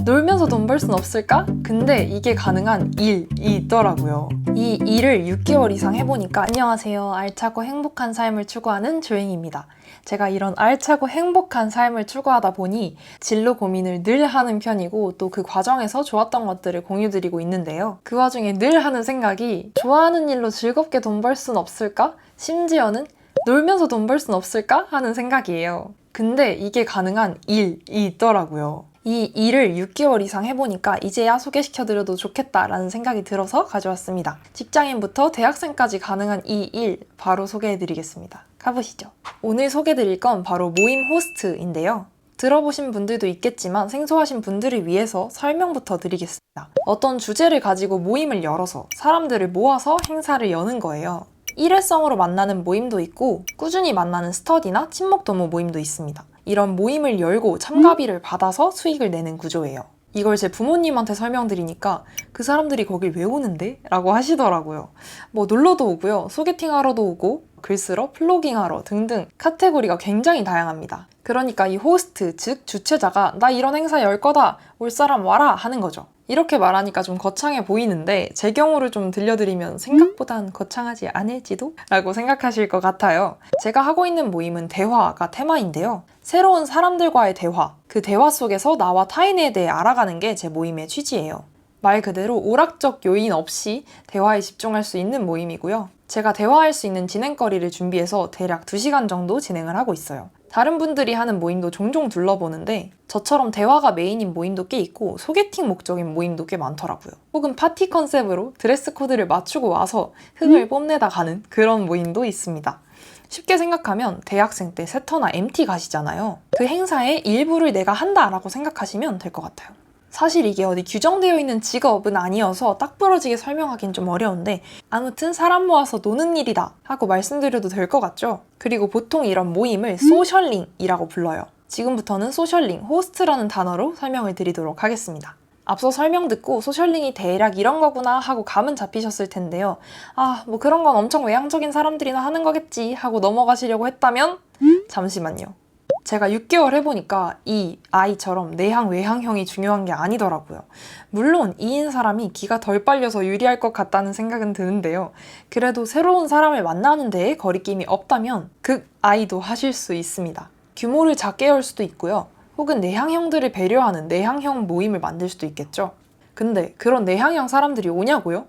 놀면서 돈 벌 순 없을까? 근데 이게 가능한 일이 있더라고요. 이 일을 6개월 이상 해보니까 안녕하세요. 알차고 행복한 삶을 추구하는 조행입니다. 제가 이런 알차고 행복한 삶을 추구하다 보니 진로 고민을 늘 하는 편이고 또 그 과정에서 좋았던 것들을 공유드리고 있는데요. 그 와중에 늘 하는 생각이 좋아하는 일로 즐겁게 돈 벌 순 없을까? 심지어는 놀면서 돈 벌 순 없을까? 하는 생각이에요. 근데 이게 가능한 일이 있더라고요. 이 일을 6개월 이상 해보니까 이제야 소개시켜드려도 좋겠다라는 생각이 들어서 가져왔습니다. 직장인부터 대학생까지 가능한 이 일 바로 소개해드리겠습니다. 가보시죠. 오늘 소개드릴 건 바로 모임 호스트인데요. 들어보신 분들도 있겠지만 생소하신 분들을 위해서 설명부터 드리겠습니다. 어떤 주제를 가지고 모임을 열어서 사람들을 모아서 행사를 여는 거예요. 일회성으로 만나는 모임도 있고 꾸준히 만나는 스터디나 친목 도모 모임도 있습니다. 이런 모임을 열고 참가비를 받아서 수익을 내는 구조예요. 이걸 제 부모님한테 설명드리니까 그 사람들이 거길 왜 오는데? 라고 하시더라고요. 뭐 놀러도 오고요. 소개팅하러도 오고 글 쓰러, 플로깅하러 등등 카테고리가 굉장히 다양합니다. 그러니까 이 호스트, 즉 주최자가 나 이런 행사 열 거다, 올 사람 와라 하는 거죠. 이렇게 말하니까 좀 거창해 보이는데 제 경우를 좀 들려드리면 생각보단 거창하지 않을지도? 라고 생각하실 것 같아요. 제가 하고 있는 모임은 대화가 테마인데요. 새로운 사람들과의 대화, 그 대화 속에서 나와 타인에 대해 알아가는 게 제 모임의 취지예요. 말 그대로 오락적 요인 없이 대화에 집중할 수 있는 모임이고요. 제가 대화할 수 있는 진행거리를 준비해서 대략 2시간 정도 진행을 하고 있어요. 다른 분들이 하는 모임도 종종 둘러보는데 저처럼 대화가 메인인 모임도 꽤 있고 소개팅 목적인 모임도 꽤 많더라고요. 혹은 파티 컨셉으로 드레스 코드를 맞추고 와서 흥을 뽐내다 가는 그런 모임도 있습니다. 쉽게 생각하면 대학생 때 세터나 MT 가시잖아요. 그 행사의 일부를 내가 한다라고 생각하시면 될 것 같아요. 사실 이게 어디 규정되어 있는 직업은 아니어서 딱 부러지게 설명하긴 좀 어려운데 아무튼 사람 모아서 노는 일이다 하고 말씀드려도 될 것 같죠? 그리고 보통 이런 모임을 소셜링이라고 불러요. 지금부터는 소셜링, 호스트라는 단어로 설명을 드리도록 하겠습니다. 앞서 설명 듣고 소셜링이 대략 이런 거구나 하고 감은 잡히셨을 텐데요. 뭐 그런 건 엄청 외향적인 사람들이나 하는 거겠지 하고 넘어가시려고 했다면 잠시만요. 제가 6개월 해보니까 이 아이처럼 내향, 외향형이 중요한 게 아니더라고요. 물론 E인 사람이 기가 덜 빨려서 유리할 것 같다는 생각은 드는데요. 그래도 새로운 사람을 만나는 데에 거리낌이 없다면 극 I도 하실 수 있습니다. 규모를 작게 열 수도 있고요. 혹은 내향형들을 배려하는 내향형 모임을 만들 수도 있겠죠. 근데 그런 내향형 사람들이 오냐고요?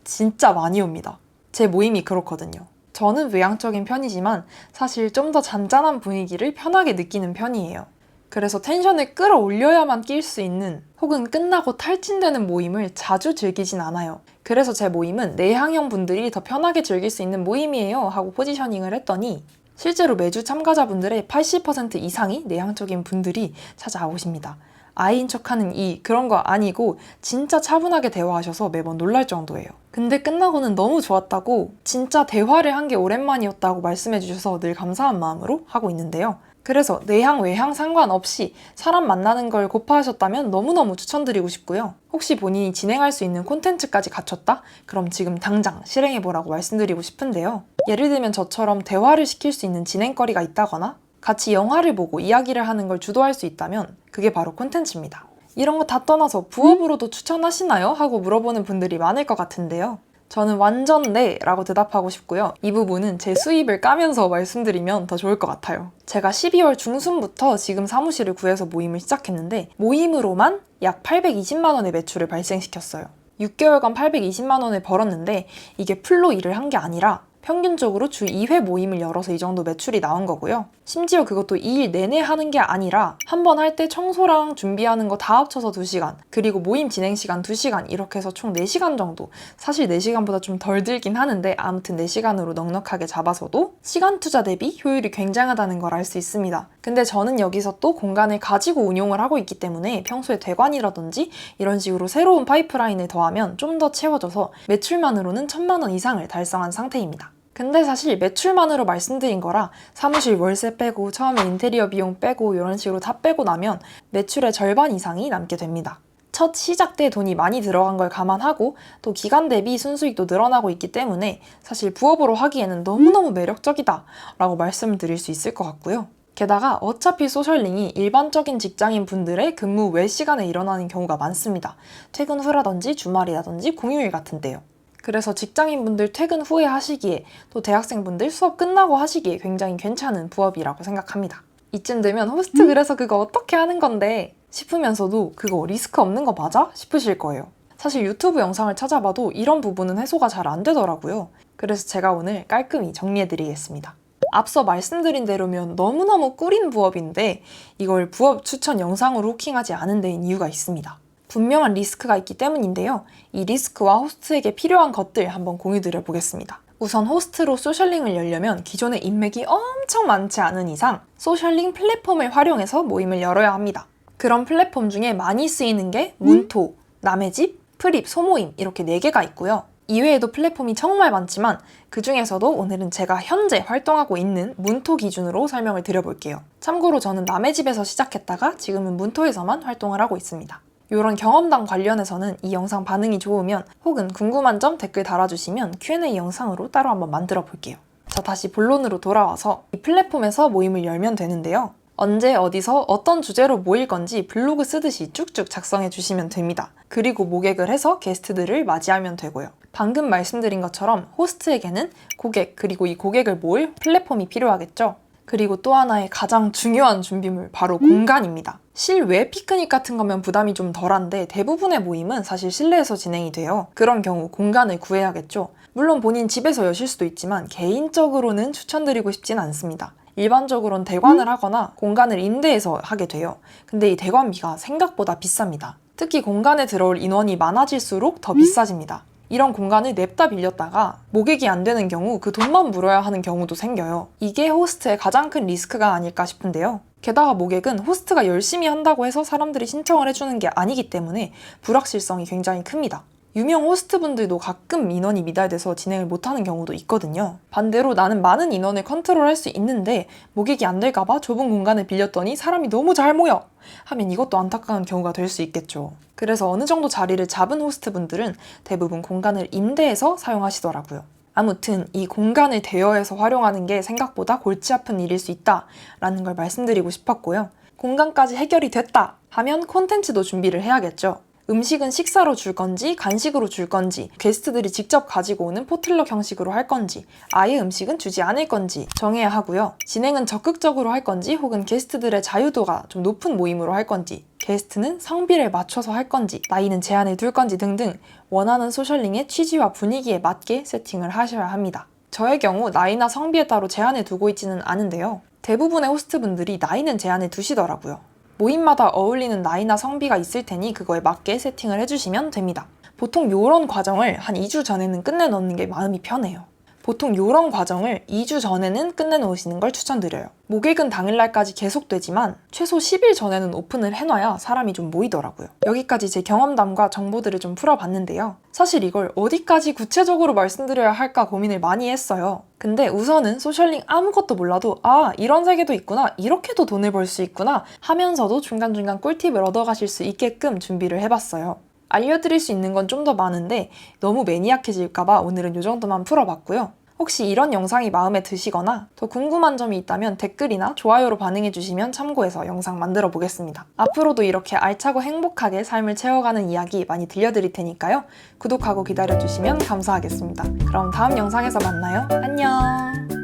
진짜 많이 옵니다. 제 모임이 그렇거든요. 저는 외향적인 편이지만 사실 좀 더 잔잔한 분위기를 편하게 느끼는 편이에요. 그래서 텐션을 끌어올려야만 낄 수 있는 혹은 끝나고 탈진되는 모임을 자주 즐기진 않아요. 그래서 제 모임은 내향형 분들이 더 편하게 즐길 수 있는 모임이에요 하고 포지셔닝을 했더니 실제로 매주 참가자분들의 80% 이상이 내향적인 분들이 찾아오십니다. 아이인 척하는 그런 거 아니고 진짜 차분하게 대화하셔서 매번 놀랄 정도예요. 근데 끝나고는 너무 좋았다고 진짜 대화를 한 게 오랜만이었다고 말씀해 주셔서 늘 감사한 마음으로 하고 있는데요. 그래서 내향, 외향 상관없이 사람 만나는 걸 고파하셨다면 너무너무 추천드리고 싶고요. 혹시 본인이 진행할 수 있는 콘텐츠까지 갖췄다? 그럼 지금 당장 실행해보라고 말씀드리고 싶은데요. 예를 들면 저처럼 대화를 시킬 수 있는 진행거리가 있다거나 같이 영화를 보고 이야기를 하는 걸 주도할 수 있다면 그게 바로 콘텐츠입니다. 이런 거 다 떠나서 부업으로도 추천하시나요? 하고 물어보는 분들이 많을 것 같은데요. 저는 완전 네! 라고 대답하고 싶고요. 이 부분은 제 수입을 까면서 말씀드리면 더 좋을 것 같아요. 제가 12월 중순부터 지금 사무실을 구해서 모임을 시작했는데 모임으로만 약 820만 원의 매출을 발생시켰어요. 6개월간 820만 원을 벌었는데 이게 풀로 일을 한 게 아니라 평균적으로 주 2회 모임을 열어서 이 정도 매출이 나온 거고요. 심지어 그것도 2일 내내 하는 게 아니라 한 번 할 때 청소랑 준비하는 거 다 합쳐서 2시간, 그리고 모임 진행 시간 2시간 이렇게 해서 총 4시간 정도. 사실 4시간보다 좀 덜 들긴 하는데 아무튼 4시간으로 넉넉하게 잡아서도 시간 투자 대비 효율이 굉장하다는 걸 알 수 있습니다. 근데 저는 여기서 또 공간을 가지고 운용을 하고 있기 때문에 평소에 대관이라든지 이런 식으로 새로운 파이프라인을 더하면 좀 더 채워져서 매출만으로는 1,000만 원 이상을 달성한 상태입니다. 근데 사실 매출만으로 말씀드린 거라 사무실 월세 빼고 처음에 인테리어 비용 빼고 이런 식으로 다 빼고 나면 매출의 절반 이상이 남게 됩니다. 첫 시작 때 돈이 많이 들어간 걸 감안하고 또 기간 대비 순수익도 늘어나고 있기 때문에 사실 부업으로 하기에는 너무너무 매력적이다 라고 말씀을 드릴 수 있을 것 같고요. 게다가 어차피 소셜링이 일반적인 직장인 분들의 근무 외 시간에 일어나는 경우가 많습니다. 퇴근 후라든지 주말이라든지 공휴일 같은 때요. 그래서 직장인분들 퇴근 후에 하시기에 또 대학생분들 수업 끝나고 하시기에 굉장히 괜찮은 부업이라고 생각합니다. 이쯤 되면 호스트 그래서 그거 어떻게 하는 건데 싶으면서도 그거 리스크 없는 거 맞아? 싶으실 거예요. 사실 유튜브 영상을 찾아봐도 이런 부분은 해소가 잘 안 되더라고요. 그래서 제가 오늘 깔끔히 정리해드리겠습니다. 앞서 말씀드린 대로면 너무너무 꿀인 부업인데 이걸 부업 추천 영상으로 후킹하지 않은 데인 이유가 있습니다. 분명한 리스크가 있기 때문인데요. 이 리스크와 호스트에게 필요한 것들 한번 공유드려 보겠습니다. 우선 호스트로 소셜링을 열려면 기존에 인맥이 엄청 많지 않은 이상 소셜링 플랫폼을 활용해서 모임을 열어야 합니다. 그런 플랫폼 중에 많이 쓰이는 게 문토, 남의 집, 프립, 소모임 이렇게 4개가 있고요. 이외에도 플랫폼이 정말 많지만 그 중에서도 오늘은 제가 현재 활동하고 있는 문토 기준으로 설명을 드려볼게요. 참고로 저는 남의 집에서 시작했다가 지금은 문토에서만 활동을 하고 있습니다. 이런 경험담 관련해서는 이 영상 반응이 좋으면 혹은 궁금한 점 댓글 달아주시면 Q&A 영상으로 따로 한번 만들어 볼게요. 자, 다시 본론으로 돌아와서 이 플랫폼에서 모임을 열면 되는데요. 언제 어디서 어떤 주제로 모일 건지 블로그 쓰듯이 쭉쭉 작성해 주시면 됩니다. 그리고 모객을 해서 게스트들을 맞이하면 되고요. 방금 말씀드린 것처럼 호스트에게는 고객 그리고 이 고객을 모을 플랫폼이 필요하겠죠. 그리고 또 하나의 가장 중요한 준비물 바로 공간입니다. 실외 피크닉 같은 거면 부담이 좀 덜한데 대부분의 모임은 사실 실내에서 진행이 돼요. 그런 경우 공간을 구해야겠죠. 물론 본인 집에서 여실 수도 있지만 개인적으로는 추천드리고 싶진 않습니다. 일반적으로는 대관을 하거나 공간을 임대해서 하게 돼요. 근데 이 대관비가 생각보다 비쌉니다. 특히 공간에 들어올 인원이 많아질수록 더 비싸집니다. 이런 공간을 냅다 빌렸다가 모객이 안 되는 경우 그 돈만 물어야 하는 경우도 생겨요. 이게 호스트의 가장 큰 리스크가 아닐까 싶은데요. 게다가 모객은 호스트가 열심히 한다고 해서 사람들이 신청을 해주는 게 아니기 때문에 불확실성이 굉장히 큽니다. 유명 호스트분들도 가끔 인원이 미달돼서 진행을 못하는 경우도 있거든요. 반대로 나는 많은 인원을 컨트롤할 수 있는데 모객이 안 될까봐 좁은 공간을 빌렸더니 사람이 너무 잘 모여! 하면 이것도 안타까운 경우가 될 수 있겠죠. 그래서 어느 정도 자리를 잡은 호스트분들은 대부분 공간을 임대해서 사용하시더라고요. 아무튼 이 공간을 대여해서 활용하는 게 생각보다 골치 아픈 일일 수 있다라는 걸 말씀드리고 싶었고요. 공간까지 해결이 됐다 하면 콘텐츠도 준비를 해야겠죠. 음식은 식사로 줄 건지 간식으로 줄 건지 게스트들이 직접 가지고 오는 포틀럭 형식으로 할 건지 아예 음식은 주지 않을 건지 정해야 하고요. 진행은 적극적으로 할 건지 혹은 게스트들의 자유도가 좀 높은 모임으로 할 건지 게스트는 성비를 맞춰서 할 건지 나이는 제한을 둘 건지 등등 원하는 소셜링의 취지와 분위기에 맞게 세팅을 하셔야 합니다. 저의 경우 나이나 성비에 따로 제한을 두고 있지는 않은데요. 대부분의 호스트분들이 나이는 제한을 두시더라고요. 모임마다 어울리는 나이나 성비가 있을 테니 그거에 맞게 세팅을 해주시면 됩니다. 보통 이런 과정을 한 2주 전에는 끝내놓는 게 마음이 편해요. 보통 이런 과정을 2주 전에는 끝내놓으시는 걸 추천드려요. 모객은 당일날까지 계속되지만 최소 10일 전에는 오픈을 해놔야 사람이 좀 모이더라고요. 여기까지 제 경험담과 정보들을 좀 풀어봤는데요. 사실 이걸 어디까지 구체적으로 말씀드려야 할까 고민을 많이 했어요. 근데 우선은 소셜링 아무것도 몰라도 아 이런 세계도 있구나 이렇게도 돈을 벌 수 있구나 하면서도 중간중간 꿀팁을 얻어가실 수 있게끔 준비를 해봤어요. 알려드릴 수 있는 건 좀 더 많은데 너무 매니악해질까봐 오늘은 이 정도만 풀어봤고요. 혹시 이런 영상이 마음에 드시거나 더 궁금한 점이 있다면 댓글이나 좋아요로 반응해주시면 참고해서 영상 만들어 보겠습니다. 앞으로도 이렇게 알차고 행복하게 삶을 채워가는 이야기 많이 들려드릴 테니까요. 구독하고 기다려주시면 감사하겠습니다. 그럼 다음 영상에서 만나요. 안녕!